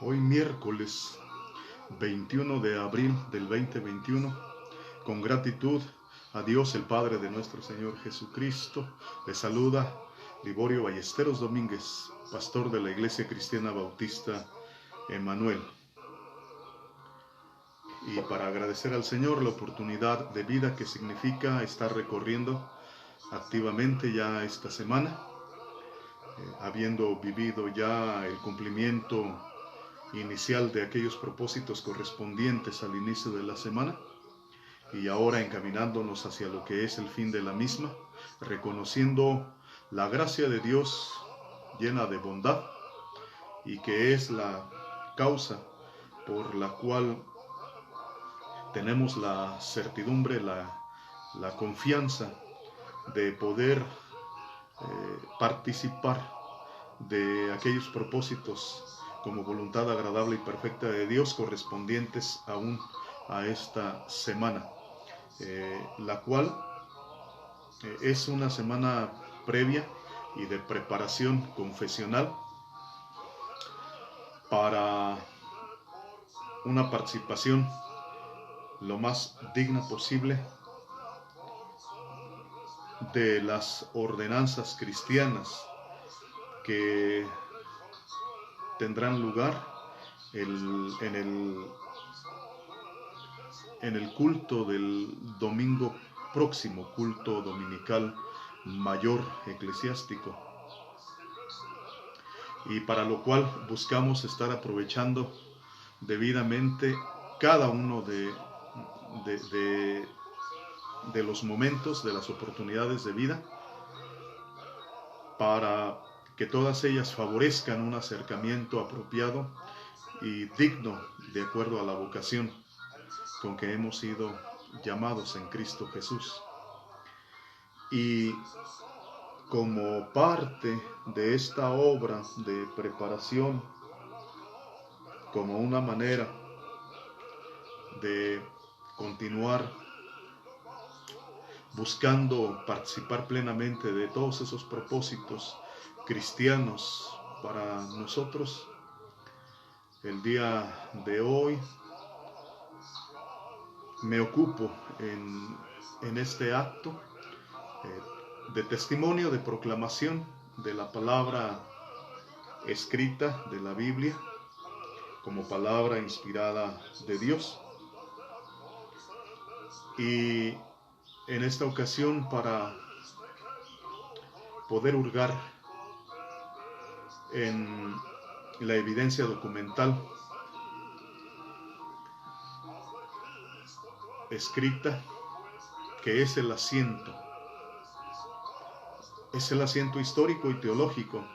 Hoy miércoles 21 de abril del 2021, con gratitud a Dios el Padre de nuestro Señor Jesucristo, le saluda Liborio Ballesteros Domínguez, pastor de la Iglesia Cristiana Bautista Emanuel. Y para agradecer al Señor la oportunidad de vida que significa estar recorriendo activamente ya esta semana, habiendo vivido ya el cumplimiento inicial de aquellos propósitos correspondientes al inicio de la semana, y ahora encaminándonos hacia lo que es el fin de la misma, reconociendo la gracia de Dios llena de bondad, y que es la causa por la cual tenemos la certidumbre, la confianza de poder participar de aquellos propósitos como voluntad agradable y perfecta de Dios correspondientes aún a esta semana, la cual es una semana previa y de preparación confesional para una participación lo más digna posible de las ordenanzas cristianas que tendrán lugar en el culto del domingo próximo, culto dominical mayor eclesiástico, y para lo cual buscamos estar aprovechando debidamente cada uno de los momentos, de las oportunidades de vida, para que todas ellas favorezcan un acercamiento apropiado y digno de acuerdo a la vocación con que hemos sido llamados en Cristo Jesús. Y como parte de esta obra de preparación, como una manera de continuar buscando participar plenamente de todos esos propósitos cristianos para nosotros, el día de hoy me ocupo en este acto de testimonio, de proclamación de la palabra escrita de la Biblia como palabra inspirada de Dios. Y en esta ocasión, para poder hurgar en la evidencia documental escrita, que es el asiento histórico y teológico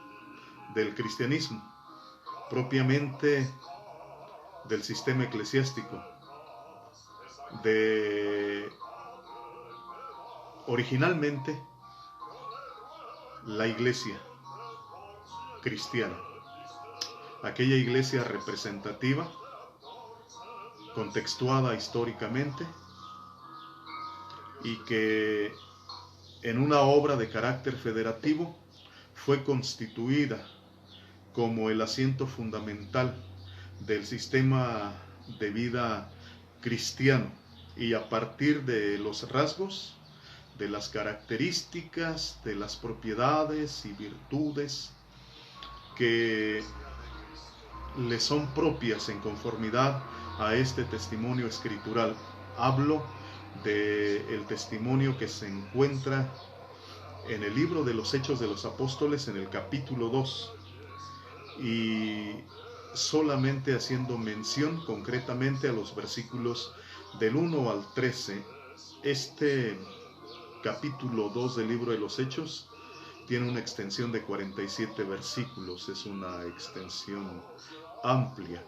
del cristianismo, propiamente del sistema eclesiástico, de originalmente la iglesia cristiana, aquella iglesia representativa, contextuada históricamente, y que en una obra de carácter federativo fue constituida como el asiento fundamental del sistema de vida cristiano, y a partir de los rasgos, de las características, de las propiedades y virtudes que le son propias en conformidad a este testimonio escritural. Hablo del testimonio que se encuentra en el libro de los Hechos de los Apóstoles, en el capítulo 2, y solamente haciendo mención concretamente a los versículos del 1 al 13. Este capítulo 2 del libro de los Hechos tiene una extensión de 47 versículos, es una extensión amplia.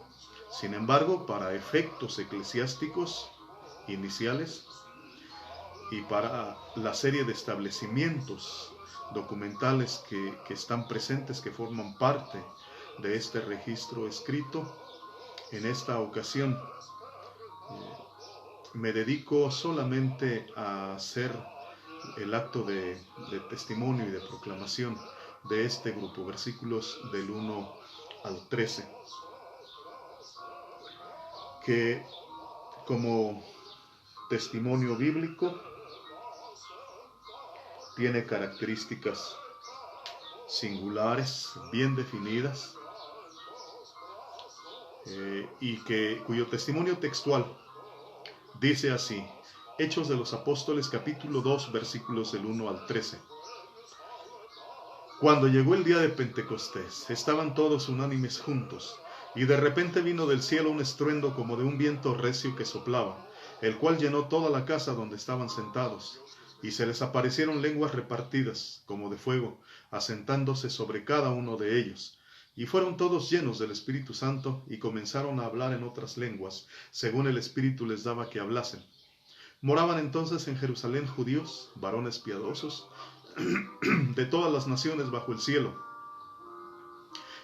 Sin embargo, para efectos eclesiásticos iniciales y para la serie de establecimientos documentales que están presentes, que forman parte de este registro escrito, en esta ocasión me dedico solamente a hacer el acto de testimonio y de proclamación de este grupo, versículos del 1 al 13. que como testimonio bíblico tiene características singulares, bien definidas, y cuyo testimonio textual dice así: Hechos de los Apóstoles, capítulo 2, versículos del 1 al 13. Cuando llegó el día de Pentecostés, estaban todos unánimes juntos, y de repente vino del cielo un estruendo como de un viento recio que soplaba, el cual llenó toda la casa donde estaban sentados, y se les aparecieron lenguas repartidas, como de fuego, asentándose sobre cada uno de ellos. Y fueron todos llenos del Espíritu Santo, y comenzaron a hablar en otras lenguas, según el Espíritu les daba que hablasen. Moraban entonces en Jerusalén judíos, varones piadosos, de todas las naciones bajo el cielo.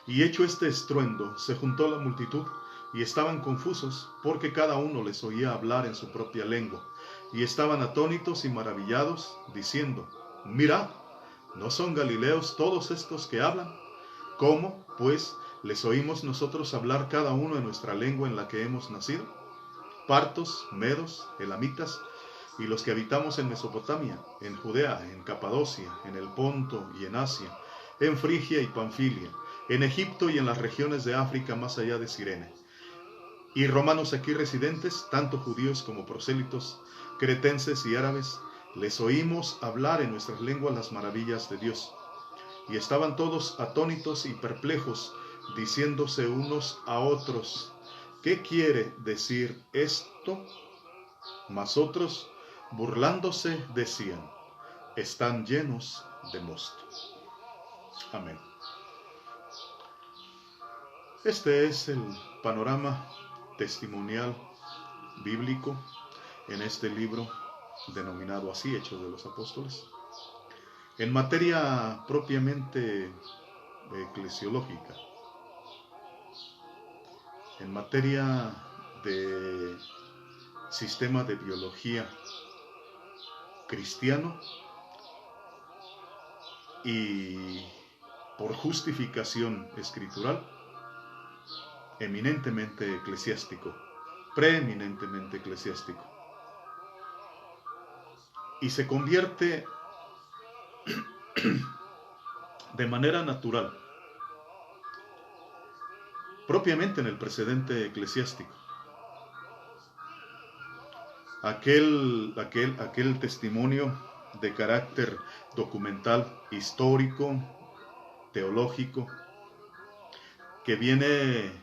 Y hecho este estruendo, se juntó la multitud, y estaban confusos, porque cada uno les oía hablar en su propia lengua. Y estaban atónitos y maravillados, diciendo: Mirad, ¿no son galileos todos estos que hablan? ¿Cómo, pues, les oímos nosotros hablar cada uno en nuestra lengua en la que hemos nacido? Partos, medos, elamitas, y los que habitamos en Mesopotamia, en Judea, en Capadocia, en el Ponto y en Asia, en Frigia y Panfilia, en Egipto y en las regiones de África más allá de Cirene. Y romanos aquí residentes, tanto judíos como prosélitos, cretenses y árabes, les oímos hablar en nuestras lenguas las maravillas de Dios. Y estaban todos atónitos y perplejos, diciéndose unos a otros: ¿qué quiere decir esto? Mas otros, burlándose, decían: están llenos de mosto. Amén. Este es el panorama testimonial bíblico en este libro denominado así, Hechos de los Apóstoles. En materia propiamente eclesiológica, en materia de sistema de biología cristiano y por justificación escritural, eminentemente eclesiástico, preeminentemente eclesiástico. Y se convierte de manera natural propiamente en el precedente eclesiástico. Aquel testimonio de carácter documental, histórico, teológico, que viene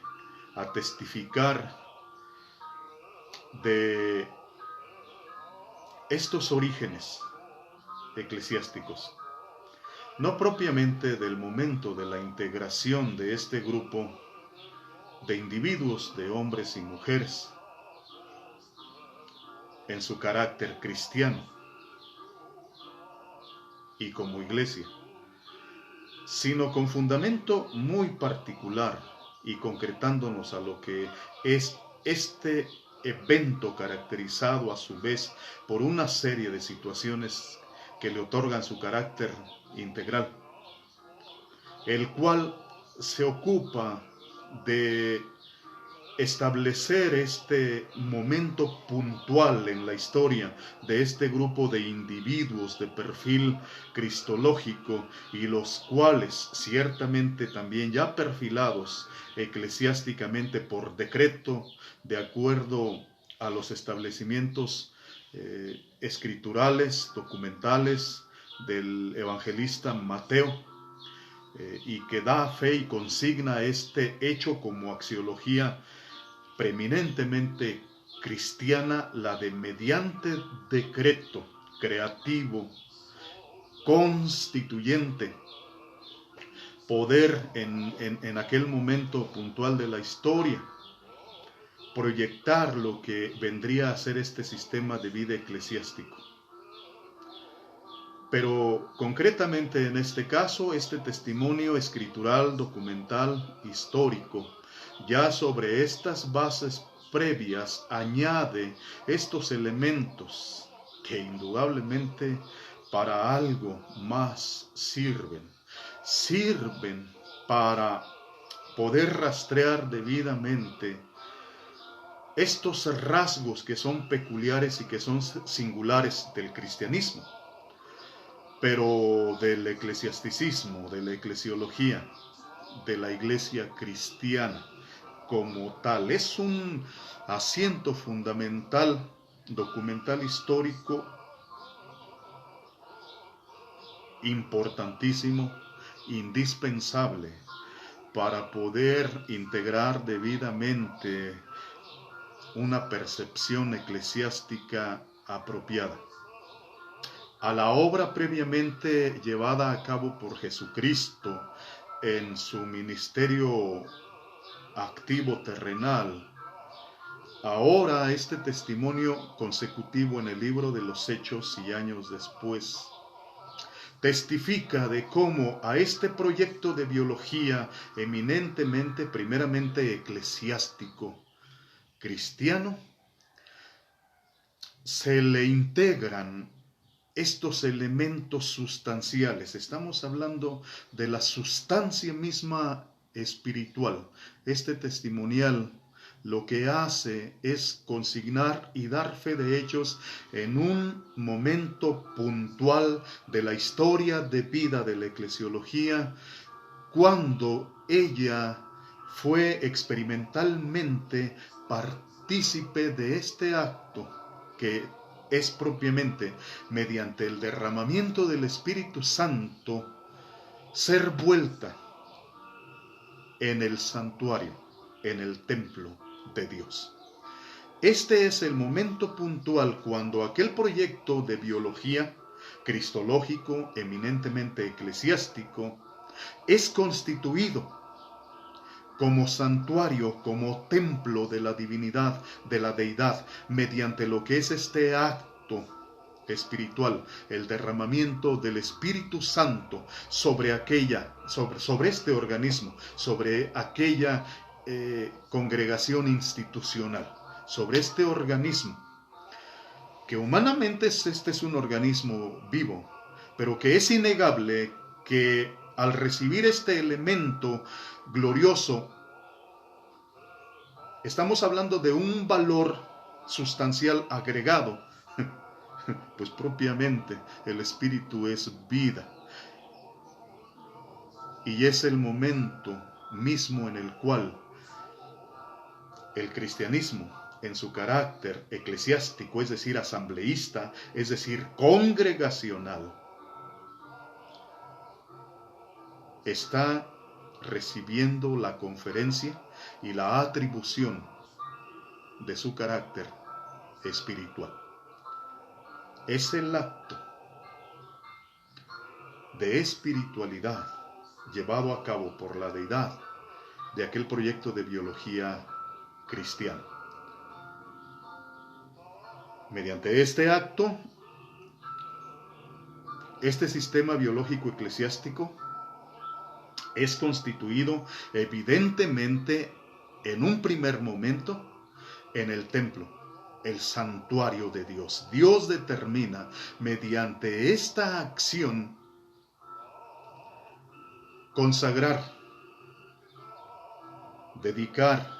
a testificar de estos orígenes eclesiásticos, no propiamente del momento de la integración de este grupo de individuos, de hombres y mujeres, en su carácter cristiano y como iglesia, sino con fundamento muy particular y concretándonos a lo que es este evento caracterizado a su vez por una serie de situaciones que le otorgan su carácter integral, el cual se ocupa de establecer este momento puntual en la historia de este grupo de individuos de perfil cristológico, y los cuales ciertamente también ya perfilados eclesiásticamente por decreto de acuerdo a los establecimientos escriturales, documentales del evangelista Mateo, y que da fe y consigna este hecho como axiología preeminentemente cristiana, la de mediante decreto creativo, constituyente, poder en aquel momento puntual de la historia, proyectar lo que vendría a ser este sistema de vida eclesiástico. Pero concretamente en este caso, este testimonio escritural, documental, histórico, ya sobre estas bases previas añade estos elementos que indudablemente para algo más sirven. Sirven para poder rastrear debidamente estos rasgos que son peculiares y que son singulares del cristianismo, pero del eclesiasticismo, de la eclesiología, de la iglesia cristiana como tal. Es un asiento fundamental, documental histórico, importantísimo, indispensable para poder integrar debidamente una percepción eclesiástica apropiada a la obra previamente llevada a cabo por Jesucristo en su ministerio activo terrenal. Ahora este testimonio consecutivo en el libro de los Hechos y años después testifica de cómo a este proyecto de biología eminentemente, primeramente eclesiástico, cristiano, se le integran estos elementos sustanciales. Estamos hablando de la sustancia misma espiritual. Este testimonial lo que hace es consignar y dar fe de hechos en un momento puntual de la historia de vida de la eclesiología, cuando ella fue experimentalmente partícipe de este acto que es propiamente mediante el derramamiento del Espíritu Santo ser vuelta en el santuario, en el templo de Dios. Este es el momento puntual cuando aquel proyecto de biología cristológico, eminentemente eclesiástico, es constituido como santuario, como templo de la divinidad, de la deidad, mediante lo que es este acto espiritual, el derramamiento del Espíritu Santo sobre este organismo, sobre aquella congregación institucional, sobre este organismo, que humanamente este es un organismo vivo, pero que es innegable que al recibir este elemento glorioso, estamos hablando de un valor sustancial agregado, pues propiamente el Espíritu es vida. Y es el momento mismo en el cual el cristianismo, en su carácter eclesiástico, es decir, asambleísta, es decir, congregacional, está recibiendo la conferencia y la atribución de su carácter espiritual. Es el acto de espiritualidad llevado a cabo por la deidad de aquel proyecto de biología cristiana. Mediante este acto, este sistema biológico eclesiástico es constituido evidentemente en un primer momento en el templo, el santuario de Dios. Dios determina mediante esta acción consagrar, dedicar,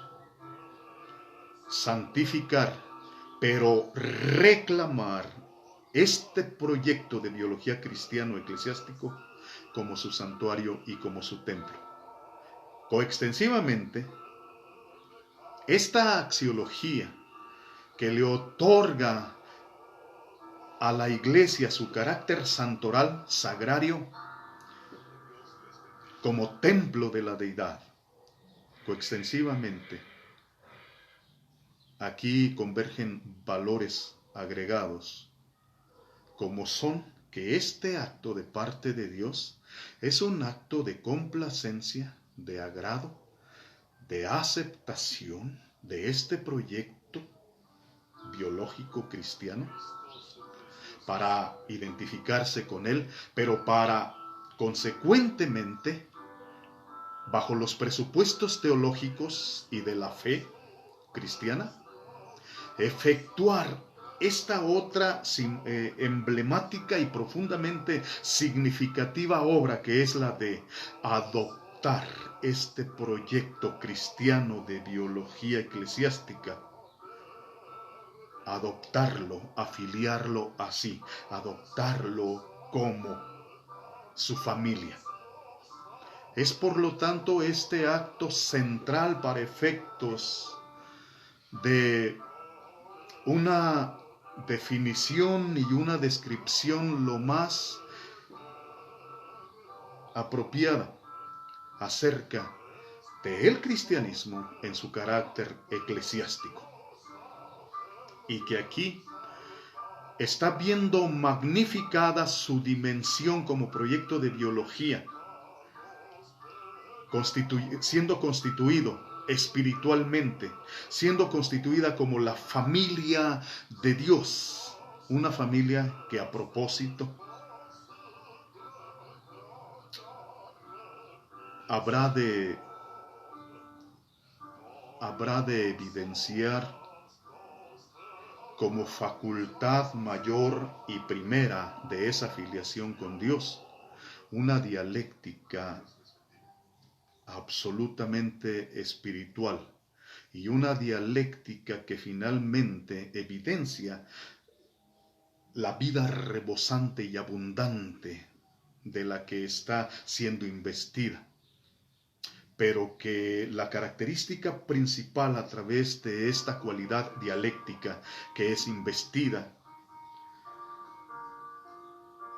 santificar, pero reclamar este proyecto de biología cristiano eclesiástico como su santuario y como su templo. Coextensivamente, esta axiología que le otorga a la iglesia su carácter santoral, sagrario, como templo de la deidad, coextensivamente, aquí convergen valores agregados, como son que este acto de parte de Dios es un acto de complacencia, de agrado, de aceptación de este proyecto biológico cristiano, para identificarse con él, pero para, consecuentemente, bajo los presupuestos teológicos y de la fe cristiana, efectuar esta otra emblemática y profundamente significativa obra, que es la de adoptar este proyecto cristiano de biología eclesiástica adoptarlo, afiliarlo así, adoptarlo como su familia. Es por lo tanto este acto central para efectos de una definición y una descripción lo más apropiada acerca del cristianismo en su carácter eclesiástico. Y que aquí está viendo magnificada su dimensión como proyecto de biología, siendo constituido espiritualmente, siendo constituida como la familia de Dios, una familia que a propósito habrá de evidenciar como facultad mayor y primera de esa filiación con Dios, una dialéctica absolutamente espiritual y una dialéctica que finalmente evidencia la vida rebosante y abundante de la que está siendo investida, pero que la característica principal a través de esta cualidad dialéctica que es investida,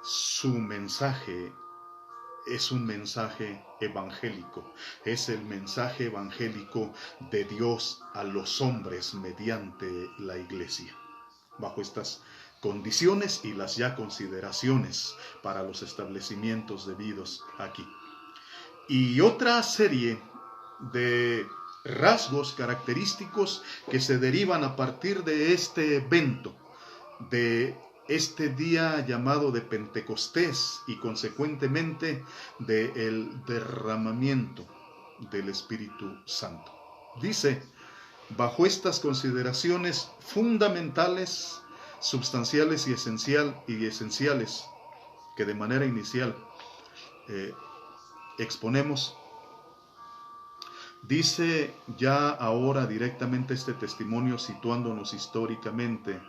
su mensaje es un mensaje evangélico, es el mensaje evangélico de Dios a los hombres mediante la iglesia. Bajo estas condiciones y las ya consideraciones para los establecimientos debidos aquí. Y otra serie de rasgos característicos que se derivan a partir de este evento, de este día llamado de Pentecostés y consecuentemente del derramamiento del Espíritu Santo. Dice, bajo estas consideraciones fundamentales, substanciales y esenciales que de manera inicial exponemos, dice ya ahora directamente este testimonio situándonos históricamente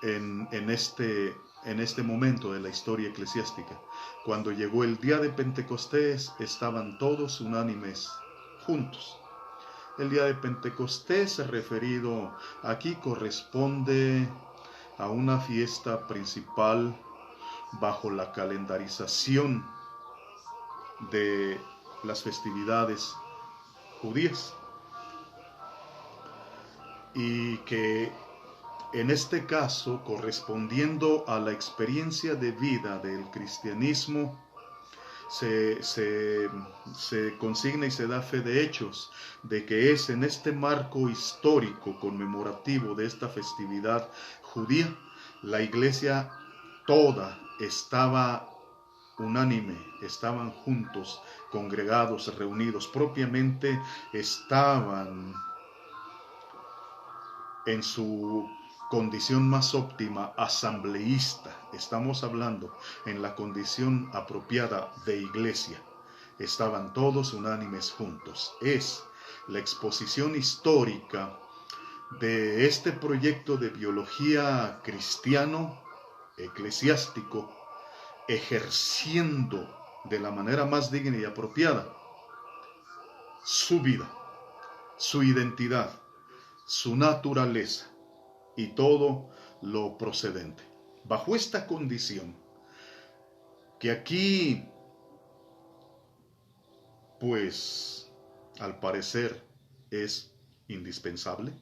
en este momento de la historia eclesiástica. Cuando llegó el día de Pentecostés, estaban todos unánimes juntos. El día de Pentecostés referido aquí corresponde a una fiesta principal bajo la calendarización de las festividades judías, y que en este caso, correspondiendo a la experiencia de vida del cristianismo, se consigna y se da fe de hechos de que es en este marco histórico conmemorativo de esta festividad judía, la iglesia toda estaba unánime, estaban juntos, congregados, reunidos, propiamente estaban en su condición más óptima, asambleísta. Estamos hablando en la condición apropiada de iglesia. Estaban todos unánimes juntos. Es la exposición histórica de este proyecto de biología cristiano, eclesiástico, ejerciendo de la manera más digna y apropiada su vida, su identidad, su naturaleza y todo lo procedente. Bajo esta condición, que aquí, pues, al parecer es indispensable,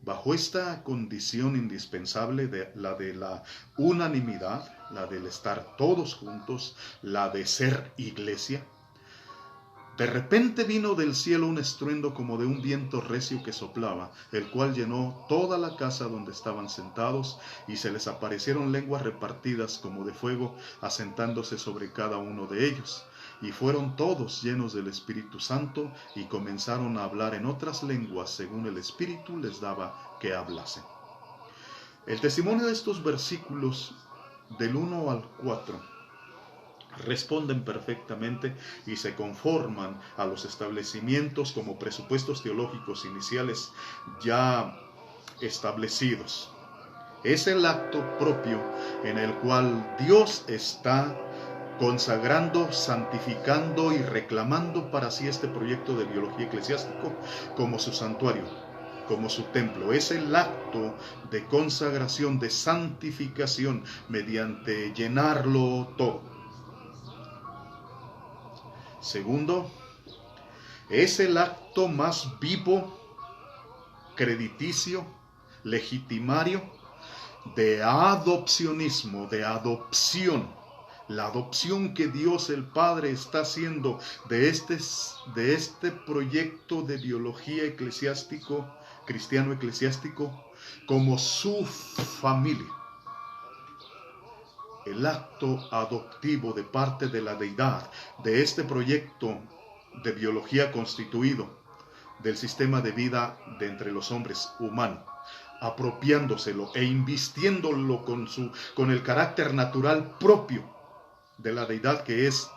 bajo esta condición indispensable de la unanimidad, la del estar todos juntos, la de ser iglesia, de repente vino del cielo un estruendo como de un viento recio que soplaba, el cual llenó toda la casa donde estaban sentados, y se les aparecieron lenguas repartidas como de fuego, asentándose sobre cada uno de ellos. Y fueron todos llenos del Espíritu Santo, y comenzaron a hablar en otras lenguas según el Espíritu les daba que hablasen. El testimonio de estos versículos del 1 al 4 responden perfectamente y se conforman a los establecimientos como presupuestos teológicos iniciales ya establecidos. Es el acto propio en el cual Dios está consagrando, santificando y reclamando para sí este proyecto de biología eclesiástico como su santuario, como su templo. Es el acto de consagración, de santificación, mediante llenarlo todo. Segundo, es el acto más vivo, crediticio, legitimario, de adopcionismo, de adopción. La adopción que Dios el Padre está haciendo de este proyecto de biología eclesiástico, cristiano eclesiástico, como su familia. El acto adoptivo de parte de la deidad de este proyecto de biología constituido del sistema de vida de entre los hombres humano, apropiándoselo e invistiéndolo con el carácter natural propio de la deidad, que es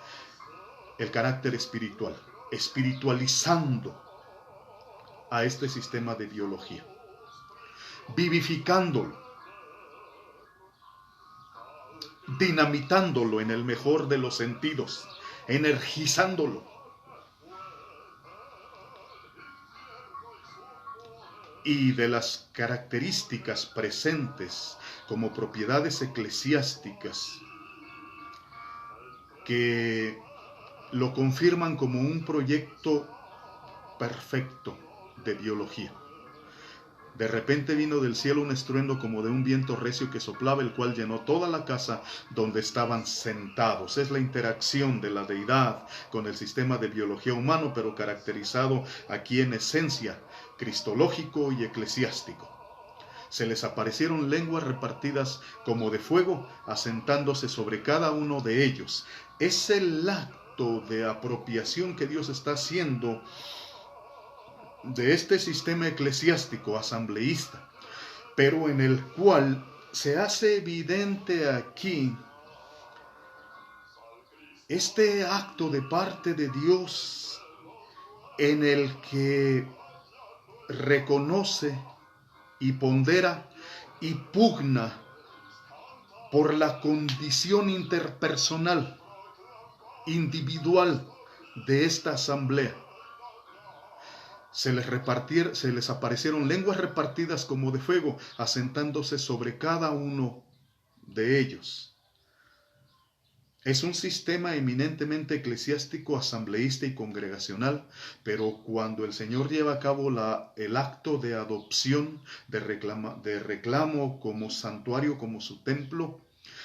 el carácter espiritual, espiritualizando a este sistema de biología, vivificándolo, dinamitándolo en el mejor de los sentidos, energizándolo. Y de las características presentes como propiedades eclesiásticas que lo confirman como un proyecto perfecto de biología. De repente vino del cielo un estruendo como de un viento recio que soplaba, el cual llenó toda la casa donde estaban sentados. Es la interacción de la deidad con el sistema de biología humano, pero caracterizado aquí en esencia cristológico y eclesiástico. Se les aparecieron lenguas repartidas como de fuego, asentándose sobre cada uno de ellos. Es el acto de apropiación que Dios está haciendo de este sistema eclesiástico asambleísta, pero en el cual se hace evidente aquí este acto de parte de Dios en el que reconoce y pondera y pugna por la condición interpersonal, individual de esta asamblea. Se les aparecieron lenguas repartidas como de fuego, asentándose sobre cada uno de ellos. Es un sistema eminentemente eclesiástico, asambleísta y congregacional, pero cuando el Señor lleva a cabo el acto de adopción, de reclamo como santuario, como su templo,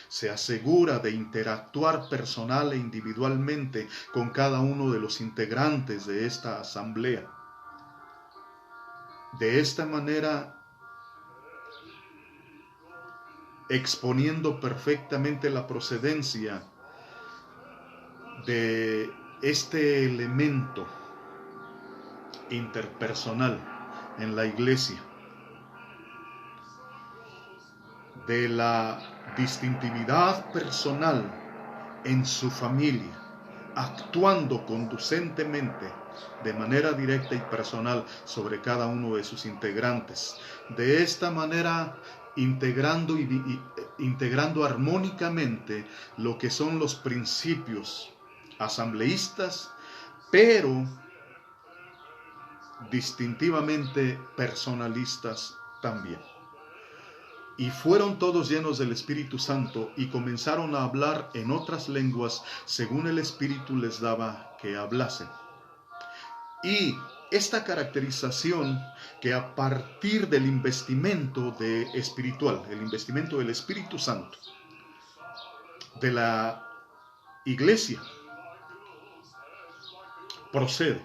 se asegura de interactuar personal e individualmente con cada uno de los integrantes de esta asamblea. De esta manera, exponiendo perfectamente la procedencia de este elemento interpersonal en la iglesia, de la distintividad personal en su familia, actuando conducentemente de manera directa y personal sobre cada uno de sus integrantes. De esta manera, integrando armónicamente lo que son los principios asambleístas, pero distintivamente personalistas también. Y fueron todos llenos del Espíritu Santo y comenzaron a hablar en otras lenguas según el Espíritu les daba que hablasen. Y esta caracterización que a partir del investimento espiritual, el investimento del Espíritu Santo, de la iglesia, procede.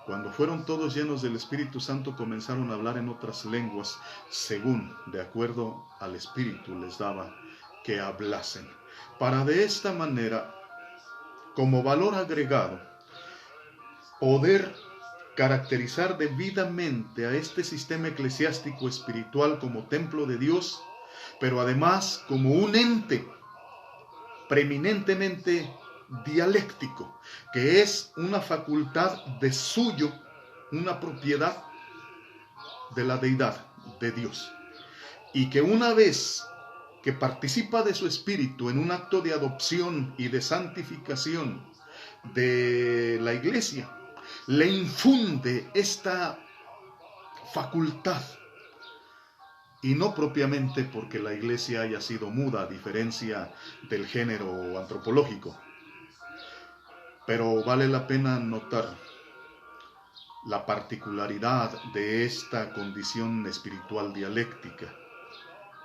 Cuando fueron todos llenos del Espíritu Santo, comenzaron a hablar en otras lenguas, según, de acuerdo al Espíritu, les daba que hablasen. Para de esta manera, como valor agregado, poder caracterizar debidamente a este sistema eclesiástico espiritual como templo de Dios, pero además como un ente preeminentemente dialéctico, que es una facultad de suyo, una propiedad de la deidad, de Dios, y que una vez que participa de su espíritu en un acto de adopción y de santificación de la iglesia, le infunde esta facultad, y no propiamente porque la iglesia haya sido muda, a diferencia del género antropológico, pero vale la pena notar la particularidad de esta condición espiritual dialéctica,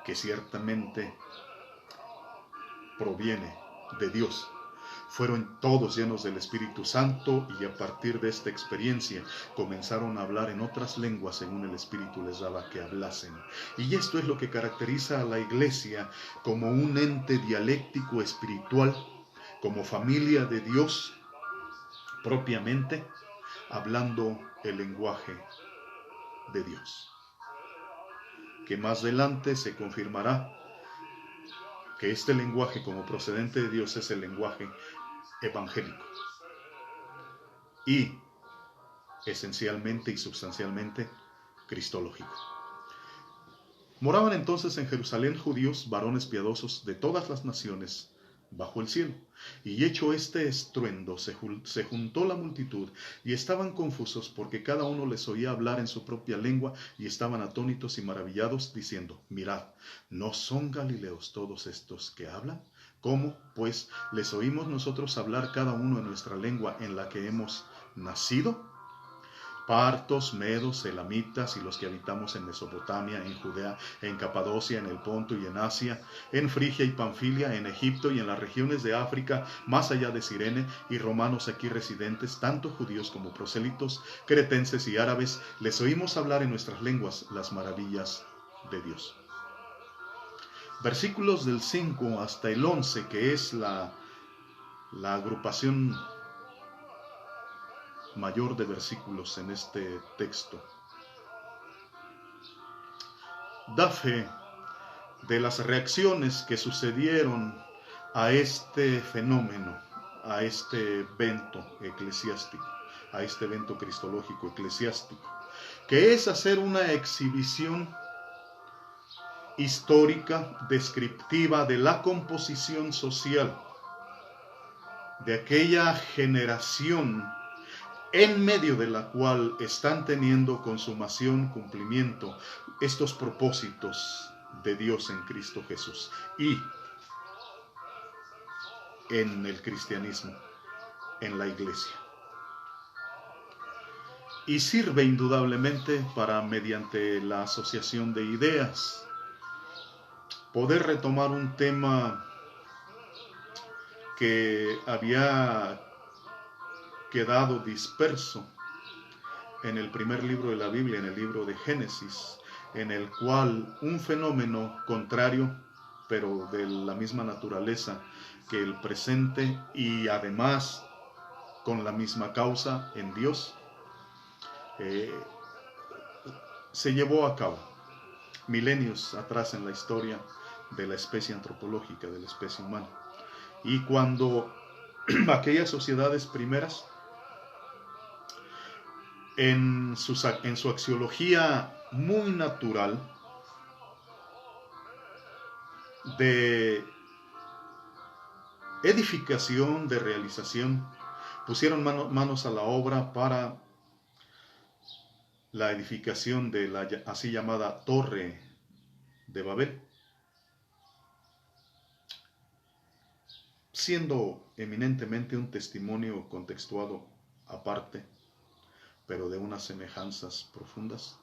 que ciertamente proviene de Dios. Fueron todos llenos del Espíritu Santo, y a partir de esta experiencia comenzaron a hablar en otras lenguas según el Espíritu les daba que hablasen. Y esto es lo que caracteriza a la iglesia como un ente dialéctico espiritual, como familia de Dios propiamente, hablando el lenguaje de Dios, que más adelante se confirmará que este lenguaje como procedente de Dios es el lenguaje evangélico, y esencialmente y sustancialmente cristológico. Moraban entonces en Jerusalén judíos, varones piadosos de todas las naciones bajo el cielo. Y hecho este estruendo, se juntó la multitud, y estaban confusos, porque cada uno les oía hablar en su propia lengua, y estaban atónitos y maravillados, diciendo: mirad, ¿no son galileos todos estos que hablan? ¿Cómo, pues, les oímos nosotros hablar cada uno en nuestra lengua en la que hemos nacido? Partos, medos, elamitas y los que habitamos en Mesopotamia, en Judea, en Capadocia, en el Ponto y en Asia, en Frigia y Panfilia, en Egipto y en las regiones de África, más allá de Cirene, y romanos aquí residentes, tanto judíos como prosélitos, cretenses y árabes, les oímos hablar en nuestras lenguas las maravillas de Dios. Versículos del 5 hasta el 11, que es la agrupación mayor de versículos en este texto, da fe de las reacciones que sucedieron a este fenómeno, a este evento eclesiástico, a este evento cristológico eclesiástico, que es hacer una exhibición histórica, descriptiva de la composición social de aquella generación en medio de la cual están teniendo consumación, cumplimiento, estos propósitos de Dios en Cristo Jesús y en el cristianismo, en la iglesia. Y sirve indudablemente para, mediante la asociación de ideas, poder retomar un tema que había quedado disperso en el primer libro de la Biblia, en el libro de Génesis, en el cual un fenómeno contrario, pero de la misma naturaleza que el presente, y además con la misma causa en Dios, se llevó a cabo milenios atrás en la historia de la especie antropológica, de la especie humana. Y cuando aquellas sociedades primeras, en su axiología muy natural de edificación, de realización, pusieron manos a la obra para la edificación de la así llamada Torre de Babel, siendo eminentemente un testimonio contextuado aparte, pero de unas semejanzas profundas,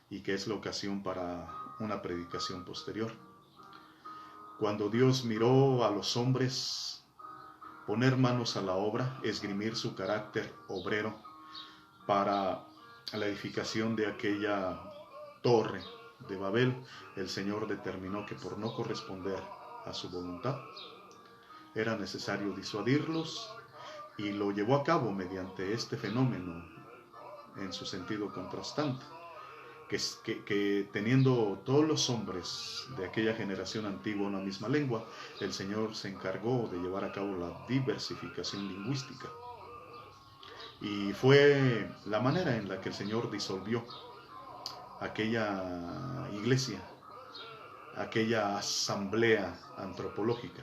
y que es la ocasión para una predicación posterior. Cuando Dios miró a los hombres poner manos a la obra, esgrimir su carácter obrero para la edificación de aquella torre de Babel, el Señor determinó que por no corresponder a su voluntad, era necesario disuadirlos, y lo llevó a cabo mediante este fenómeno en su sentido contrastante. que teniendo todos los hombres de aquella generación antigua una misma lengua, el Señor se encargó de llevar a cabo la diversificación lingüística. Y fue la manera en la que el Señor disolvió aquella iglesia, aquella asamblea antropológica,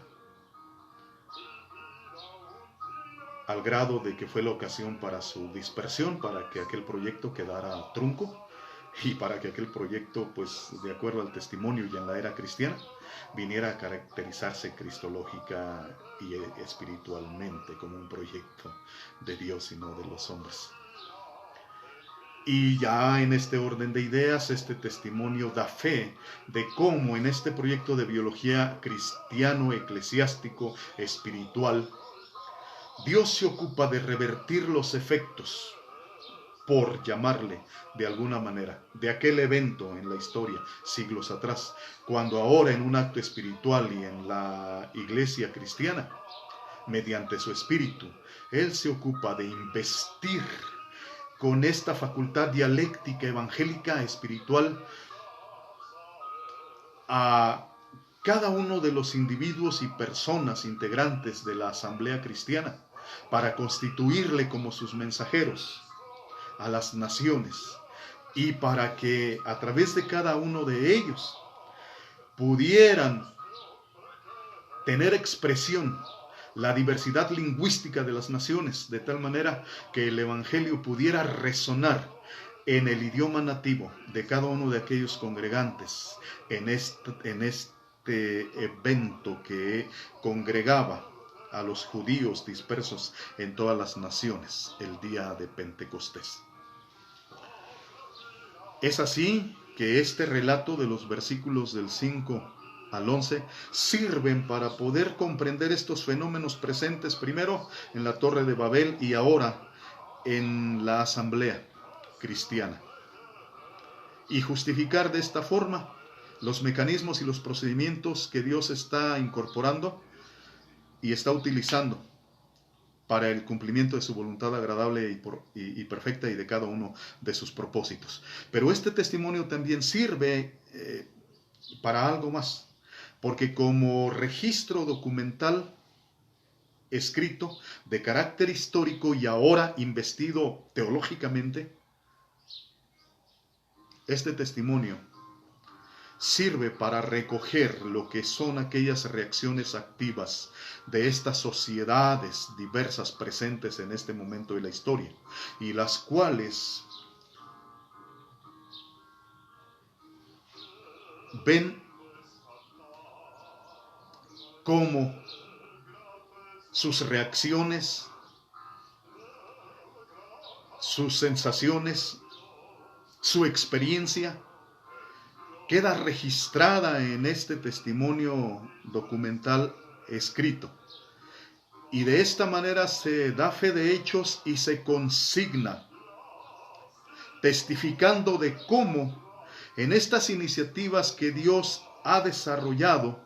al grado de que fue la ocasión para su dispersión, para que aquel proyecto quedara trunco y para que aquel proyecto, pues de acuerdo al testimonio y en la era cristiana, viniera a caracterizarse cristológica y espiritualmente como un proyecto de Dios y no de los hombres. Y ya en este orden de ideas, este testimonio da fe de cómo en este proyecto de biología cristiano, eclesiástico, espiritual, Dios se ocupa de revertir los efectos, por llamarle de alguna manera, de aquel evento en la historia, siglos atrás, cuando ahora en un acto espiritual y en la iglesia cristiana, mediante su espíritu, Él se ocupa de investir con esta facultad dialéctica, evangélica, espiritual, a cada uno de los individuos y personas integrantes de la asamblea cristiana, para constituirle como sus mensajeros a las naciones, y para que a través de cada uno de ellos pudieran tener expresión la diversidad lingüística de las naciones, de tal manera que el evangelio pudiera resonar en el idioma nativo de cada uno de aquellos congregantes en este evento que congregaba a los judíos dispersos en todas las naciones el día de Pentecostés. Es así que este relato de los versículos del 5 al 11 sirven para poder comprender estos fenómenos presentes primero en la Torre de Babel y ahora en la asamblea cristiana, y justificar de esta forma los mecanismos y los procedimientos que Dios está incorporando y está utilizando para el cumplimiento de su voluntad agradable y perfecta y de cada uno de sus propósitos. Pero este testimonio también sirve para algo más, porque como registro documental escrito de carácter histórico y ahora investido teológicamente, este testimonio sirve para recoger lo que son aquellas reacciones activas de estas sociedades diversas presentes en este momento de la historia, y las cuales ven cómo sus reacciones, sus sensaciones, su experiencia queda registrada en este testimonio documental escrito. Y de esta manera se da fe de hechos y se consigna, testificando de cómo en estas iniciativas que Dios ha desarrollado,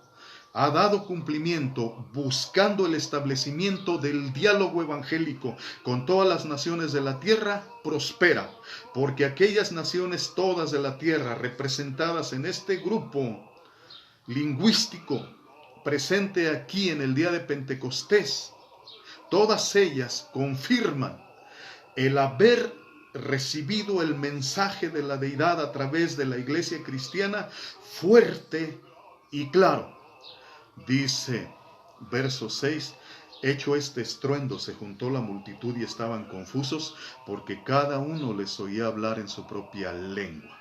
ha dado cumplimiento buscando el establecimiento del diálogo evangélico con todas las naciones de la tierra, prospera, porque aquellas naciones todas de la tierra representadas en este grupo lingüístico presente aquí en el día de Pentecostés, todas ellas confirman el haber recibido el mensaje de la deidad a través de la iglesia cristiana fuerte y claro. Dice, verso 6, hecho este estruendo, se juntó la multitud y estaban confusos, porque cada uno les oía hablar en su propia lengua.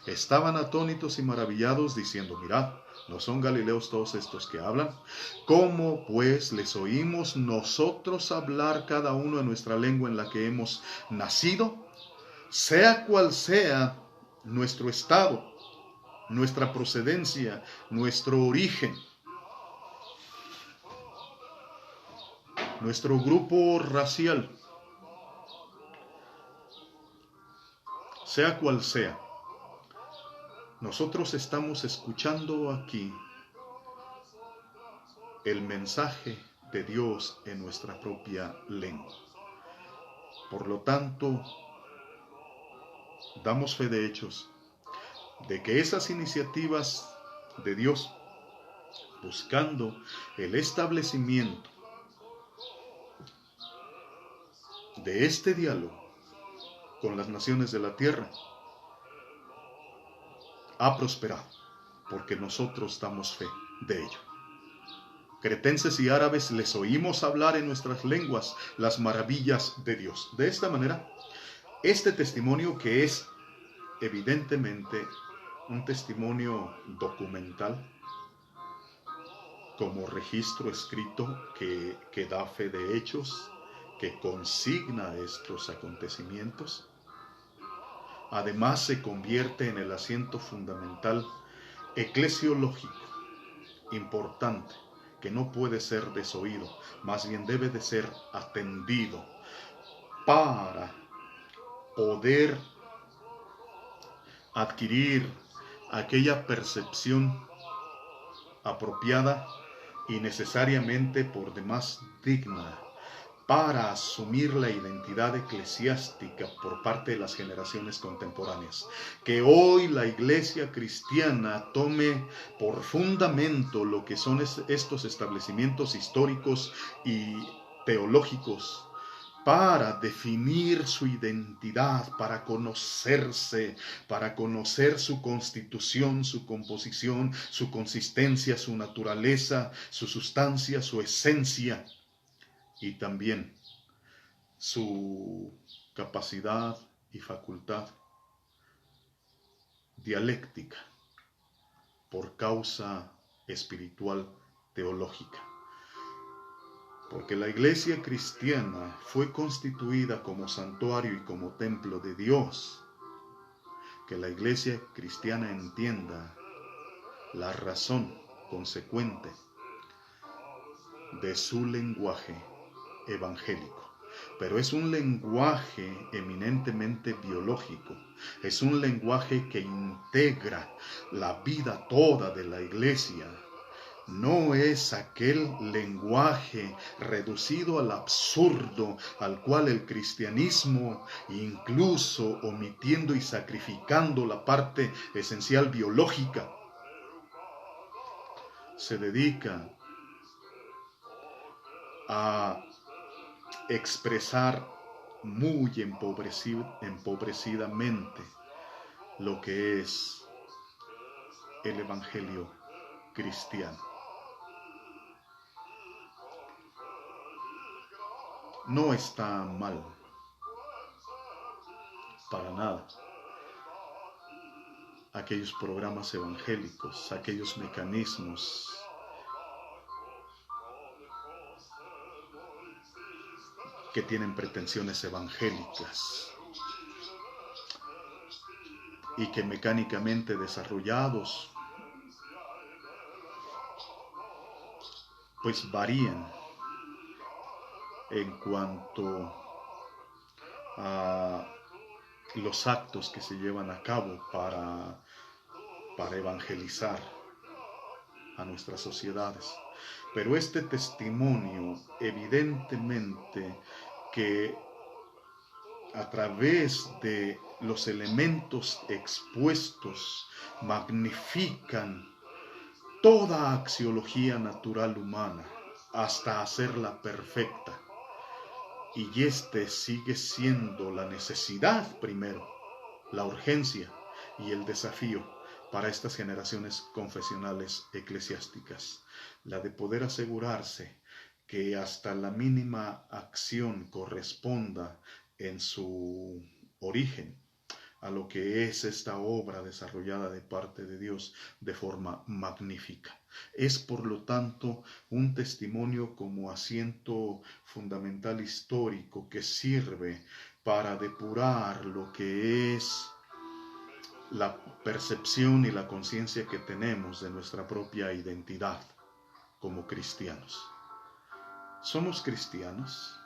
Estaban atónitos y maravillados, diciendo, mirad, ¿no son galileos todos estos que hablan? ¿Cómo pues les oímos nosotros hablar cada uno en nuestra lengua en la que hemos nacido? Sea cual sea nuestro estado, nuestra procedencia, nuestro origen, nuestro grupo racial, sea cual sea, nosotros estamos escuchando aquí el mensaje de Dios en nuestra propia lengua. Por lo tanto, damos fe de hechos de que esas iniciativas de Dios, buscando el establecimiento de este diálogo con las naciones de la tierra, ha prosperado, porque nosotros damos fe de ello. Cretenses y árabes les oímos hablar en nuestras lenguas las maravillas de Dios. De esta manera, este testimonio, que es evidentemente un testimonio documental, como registro escrito que da fe de hechos, que consigna estos acontecimientos, además se convierte en el asiento fundamental eclesiológico importante, que no puede ser desoído, más bien debe de ser atendido para poder adquirir aquella percepción apropiada y necesariamente por demás digna para asumir la identidad eclesiástica por parte de las generaciones contemporáneas. Que hoy la iglesia cristiana tome por fundamento lo que son estos establecimientos históricos y teológicos para definir su identidad, para conocerse, para conocer su constitución, su composición, su consistencia, su naturaleza, su sustancia, su esencia, y también su capacidad y facultad dialéctica por causa espiritual teológica. Porque la iglesia cristiana fue constituida como santuario y como templo de Dios. Que la iglesia cristiana entienda la razón consecuente de su lenguaje evangélico. Pero es un lenguaje eminentemente biológico. Es un lenguaje que integra la vida toda de la iglesia. No es aquel lenguaje reducido al absurdo al cual el cristianismo, incluso omitiendo y sacrificando la parte esencial biológica, se dedica a expresar muy empobrecidamente lo que es el evangelio cristiano. No está mal, para nada, aquellos programas evangélicos, aquellos mecanismos que tienen pretensiones evangélicas y que mecánicamente desarrollados pues varían en cuanto a los actos que se llevan a cabo para evangelizar a nuestras sociedades. Pero este testimonio, evidentemente que a través de los elementos expuestos magnifican toda axiología natural humana hasta hacerla perfecta. Y este sigue siendo la necesidad primero, la urgencia y el desafío para estas generaciones confesionales eclesiásticas, la de poder asegurarse que hasta la mínima acción corresponda en su origen a lo que es esta obra desarrollada de parte de Dios de forma magnífica. Es por lo tanto un testimonio como asiento fundamental histórico que sirve para depurar lo que es la percepción y la conciencia que tenemos de nuestra propia identidad como cristianos. ¿Somos cristianos?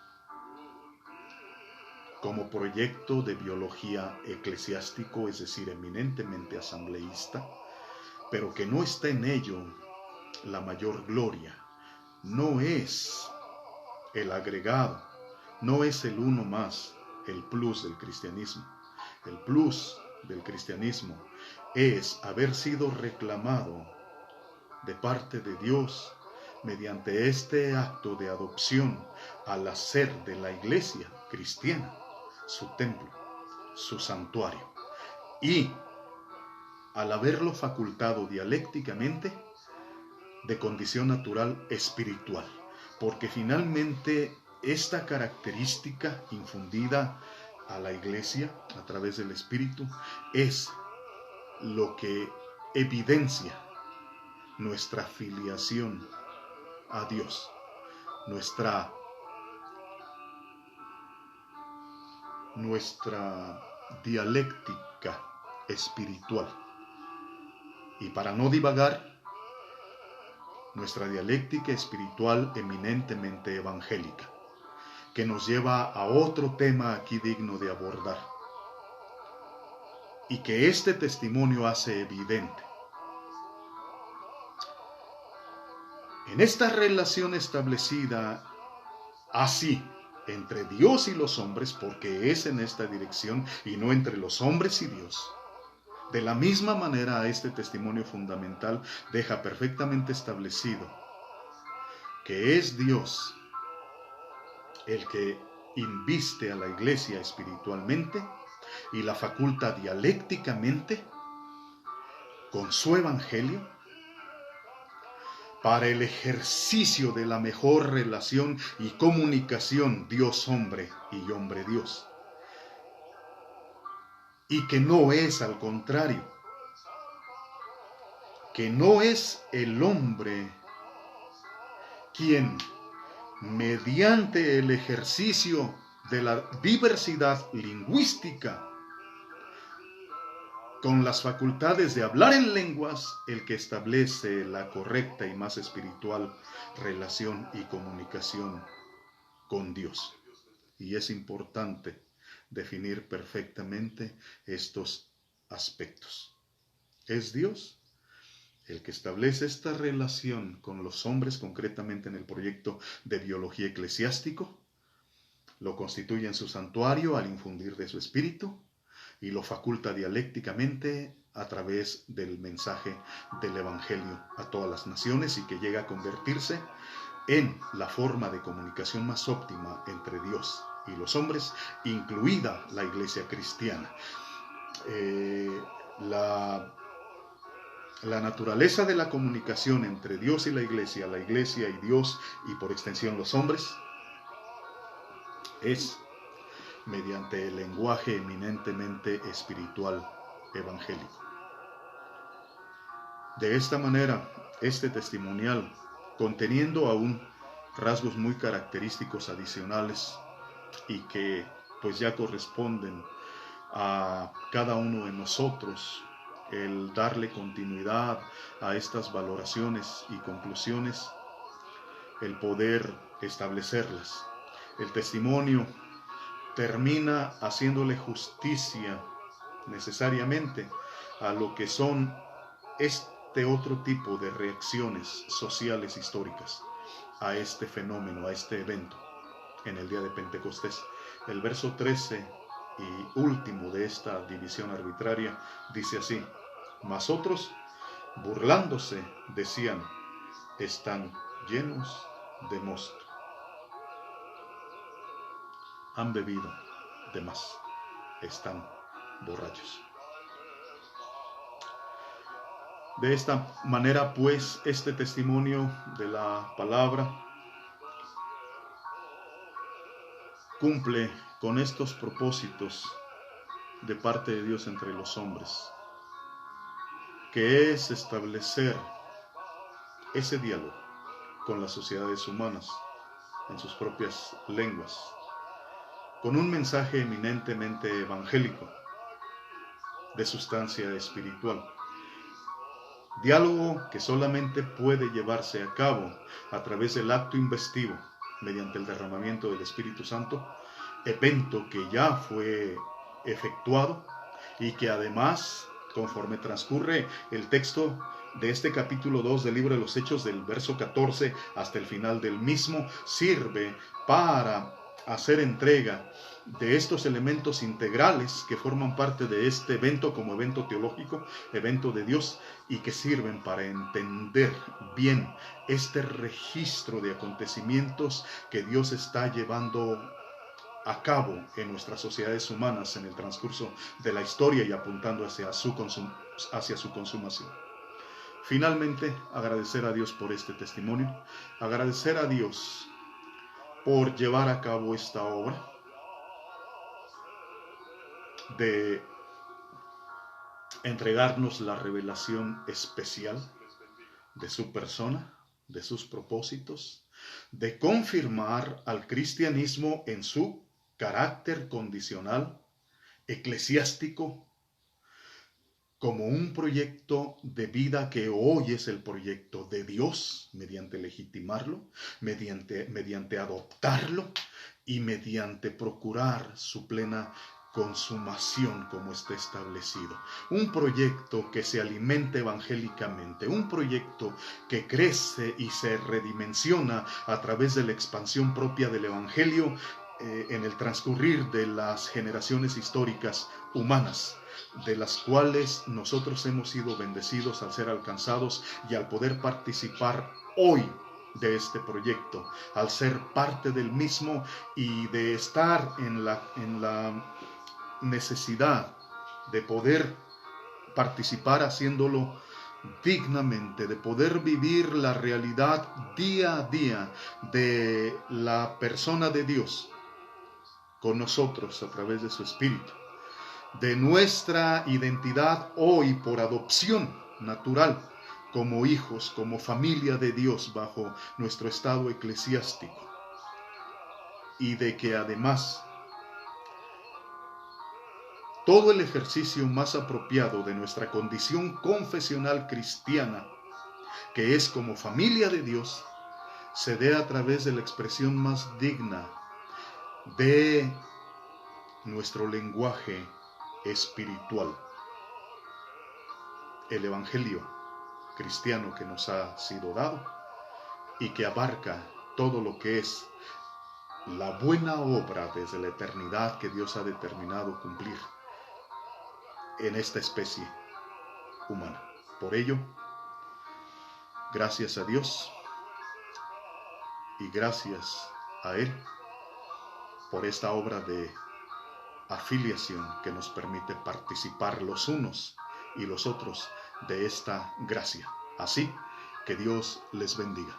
Como proyecto de biología eclesiástico, es decir, eminentemente asambleísta, pero que no está en ello la mayor gloria. No es el agregado, no es el uno más, el plus del cristianismo. El plus del cristianismo es haber sido reclamado de parte de Dios mediante este acto de adopción al hacer de la iglesia cristiana su templo, su santuario, y al haberlo facultado dialécticamente de condición natural espiritual, porque finalmente esta característica infundida a la iglesia a través del Espíritu es lo que evidencia nuestra filiación a Dios, nuestra dialéctica espiritual. Y para no divagar, nuestra dialéctica espiritual eminentemente evangélica, que nos lleva a otro tema aquí digno de abordar, y que este testimonio hace evidente. En esta relación establecida así entre Dios y los hombres, porque es en esta dirección y no entre los hombres y Dios, de la misma manera este testimonio fundamental deja perfectamente establecido que es Dios el que inviste a la iglesia espiritualmente y la faculta dialécticamente con su evangelio para el ejercicio de la mejor relación y comunicación Dios-hombre y hombre-Dios. Y que no es al contrario, que no es el hombre quien, mediante el ejercicio de la diversidad lingüística, con las facultades de hablar en lenguas, el que establece la correcta y más espiritual relación y comunicación con Dios. Y es importante definir perfectamente estos aspectos. Es Dios el que establece esta relación con los hombres, concretamente en el proyecto de biología eclesiástico, lo constituye en su santuario al infundir de su espíritu, y lo faculta dialécticamente a través del mensaje del Evangelio a todas las naciones, y que llega a convertirse en la forma de comunicación más óptima entre Dios y los hombres, incluida la iglesia cristiana. La naturaleza de la comunicación entre Dios y la iglesia y Dios, y por extensión los hombres, es mediante el lenguaje eminentemente espiritual evangélico. De esta manera, este testimonial, conteniendo aún rasgos muy característicos adicionales y que pues ya corresponden a cada uno de nosotros el darle continuidad a estas valoraciones y conclusiones, el poder establecerlas. El testimonio termina haciéndole justicia necesariamente a lo que son este otro tipo de reacciones sociales históricas a este fenómeno, a este evento en el día de Pentecostés. El verso 13 y último de esta división arbitraria dice así: mas otros, burlándose, decían, están llenos de mosto, han bebido de más, están borrachos. De esta manera, pues, este testimonio de la palabra cumple con estos propósitos de parte de Dios entre los hombres, que es establecer ese diálogo con las sociedades humanas en sus propias lenguas, con un mensaje eminentemente evangélico, de sustancia espiritual. Diálogo que solamente puede llevarse a cabo a través del acto investivo, mediante el derramamiento del Espíritu Santo, evento que ya fue efectuado y que además, conforme transcurre el texto de este capítulo 2 del libro de los Hechos, del verso 14 hasta el final del mismo, sirve para hacer entrega de estos elementos integrales que forman parte de este evento como evento teológico, evento de Dios, y que sirven para entender bien este registro de acontecimientos que Dios está llevando a cabo en nuestras sociedades humanas en el transcurso de la historia y apuntando hacia su consumación. Finalmente, agradecer a Dios por este testimonio, agradecer a Dios por llevar a cabo esta obra de entregarnos la revelación especial de su persona, de sus propósitos, de confirmar al cristianismo en su carácter condicional, eclesiástico, como un proyecto de vida que hoy es el proyecto de Dios, mediante legitimarlo, mediante adoptarlo y mediante procurar su plena consumación como está establecido. Un proyecto que se alimenta evangélicamente, un proyecto que crece y se redimensiona a través de la expansión propia del evangelio en el transcurrir de las generaciones históricas humanas, de las cuales nosotros hemos sido bendecidos al ser alcanzados y al poder participar hoy de este proyecto, al ser parte del mismo y de estar en la necesidad de poder participar haciéndolo dignamente, de poder vivir la realidad día a día de la persona de Dios con nosotros a través de su Espíritu, de nuestra identidad hoy por adopción natural como hijos, como familia de Dios bajo nuestro estado eclesiástico, y de que además todo el ejercicio más apropiado de nuestra condición confesional cristiana, que es como familia de Dios, se dé a través de la expresión más digna de nuestro lenguaje espiritual, el evangelio cristiano que nos ha sido dado y que abarca todo lo que es la buena obra desde la eternidad que Dios ha determinado cumplir en esta especie humana. Por ello, gracias a Dios y gracias a Él por esta obra de afiliación que nos permite participar los unos y los otros de esta gracia. Así que Dios les bendiga.